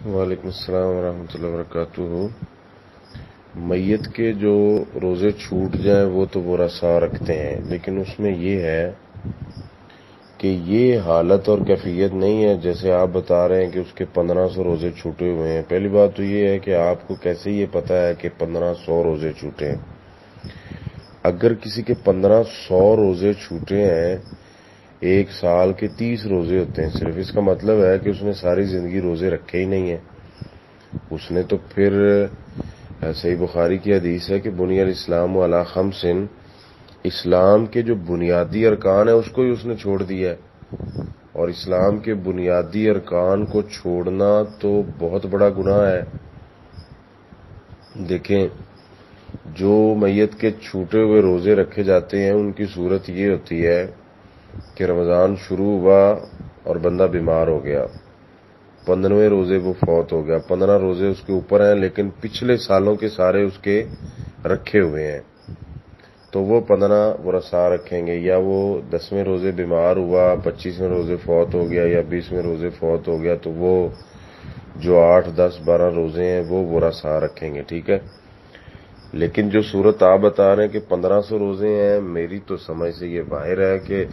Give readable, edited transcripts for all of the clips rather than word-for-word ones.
وعلیکم السلام ورحمۃ اللہ وبرکاتہ۔ میت کے جو روزے چھوٹ جائیں وہ تو وہ رسا رکھتے ہیں، لیکن اس میں یہ ہے کہ یہ حالت اور کیفیت نہیں ہے جیسے آپ بتا رہے ہیں کہ اس کے 1500 روزے چھوٹے ہوئے ہیں۔ پہلی بات تو یہ ہے کہ آپ کو کیسے یہ پتا ہے کہ 1500 روزے چھوٹے ہیں؟ اگر کسی کے 1500 روزے چھوٹے ہیں، ایک سال کے 30 روزے ہوتے ہیں صرف، اس کا مطلب ہے کہ اس نے ساری زندگی روزے رکھے ہی نہیں ہیں۔ اس نے تو پھر صحیح بخاری کی حدیث ہے کہ بنی الاسلام علی خمس، اسلام کے جو بنیادی ارکان ہیں اس کو ہی اس نے چھوڑ دیا ہے، اور اسلام کے بنیادی ارکان کو چھوڑنا تو بہت بڑا گناہ ہے۔ دیکھیں، جو میت کے چھوٹے ہوئے روزے رکھے جاتے ہیں ان کی صورت یہ ہوتی ہے کہ رمضان شروع ہوا اور بندہ بیمار ہو گیا، 15ویں روزے وہ فوت ہو گیا، 15 روزے اس کے اوپر ہیں لیکن پچھلے سالوں کے سارے اس کے رکھے ہوئے ہیں، تو وہ 15 وہ رسا رکھیں گے، یا وہ 10ویں روزے بیمار ہوا، 25ویں روزے فوت ہو گیا یا 20ویں روزے فوت ہو گیا، تو وہ جو 8، 10، 12 روزے ہیں وہ رسا رکھیں گے، ٹھیک ہے۔ لیکن جو صورت آپ بتا رہے ہیں کہ 1500 روزے ہیں، میری تو سمجھ سے یہ باہر ہے کہ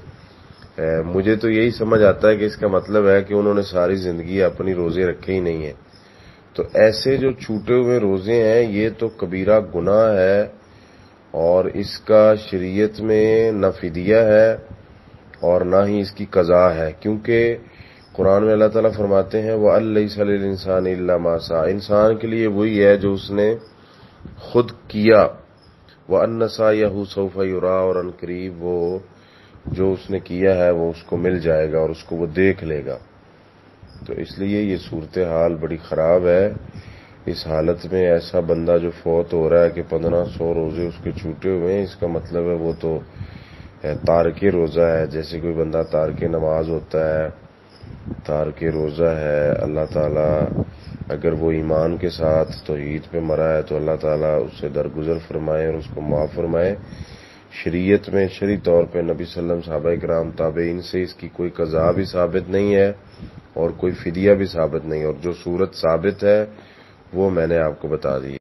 مجھے تو یہی سمجھ آتا ہے کہ اس کا مطلب ہے کہ انہوں نے ساری زندگی اپنی روزے رکھے ہی نہیں ہیں۔ تو ایسے جو چھوٹے ہوئے روزے ہیں یہ تو کبیرہ گناہ ہے، اور اس کا شریعت میں نہ فدیہ ہے اور نہ ہی اس کی قضا ہے، کیونکہ قرآن میں اللہ تعالیٰ فرماتے ہیں وَأَن لَّيْسَ لِلْإِنسَانِ إِلَّا مَا سَعَىٰ، انسان کے لیے وہی ہے جو اس نے خود کیا، وَأَنَّ سَعْيَهُ سَوْفَ يُرَىٰ، اور ان قریب وہ جو اس نے کیا ہے وہ اس کو مل جائے گا اور اس کو وہ دیکھ لے گا۔ تو اس لیے یہ صورتحال بڑی خراب ہے۔ اس حالت میں ایسا بندہ جو فوت ہو رہا ہے کہ 1500 روزے اس کے چھوٹے ہوئے ہیں، اس کا مطلب ہے وہ تو تارک روزہ ہے، جیسے کوئی بندہ تارک نماز ہوتا ہے، تارک روزہ ہے۔ اللہ تعالیٰ اگر وہ ایمان کے ساتھ توحید پہ مرا ہے تو اللہ تعالیٰ اس سے درگزر فرمائے اور اس کو معاف فرمائے۔ شریعت میں شرعی طور پہ نبی صلی اللہ علیہ وسلم، صحابہ کرام، تابعین سے اس کی کوئی قضا بھی ثابت نہیں ہے اور کوئی فدیہ بھی ثابت نہیں، اور جو صورت ثابت ہے وہ میں نے آپ کو بتا دی۔